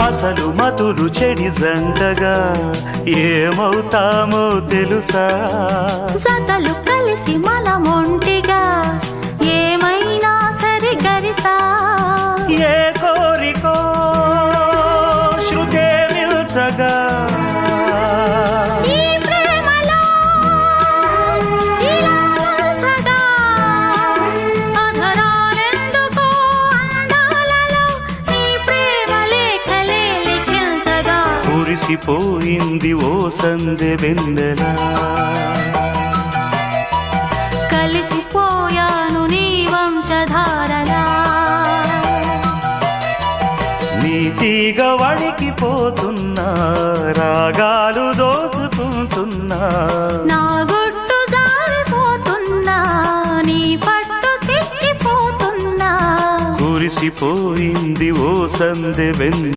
అసలు మతులు చెడి జంటగా ఏమవుతామో తెలుసా? జతలు కలిసి మనమొంటిగా ఏమైనా సరి గరిసా. ఏ కోరికో శృతే మిల్చగా ఈ ప్రేమలో ఇలా ఉంచగా. అధరాలెందుకో అందాలలో నీ ప్రేమ లేఖలే లిఖించగా. కురిసిపోయింది ఓ సందె వెన్నెలా, కలిసిపోయాను నీ వంశధారలా. నీ తీగ వణికిపోతున్నా, రాగాలు దోచుకుంటున్నా. నా గుట్టు జారిపోతున్నా, నీ పట్టు చిక్కిపోతున్నా. కురిసిపోయింది ఓ సందె వెన్నెల.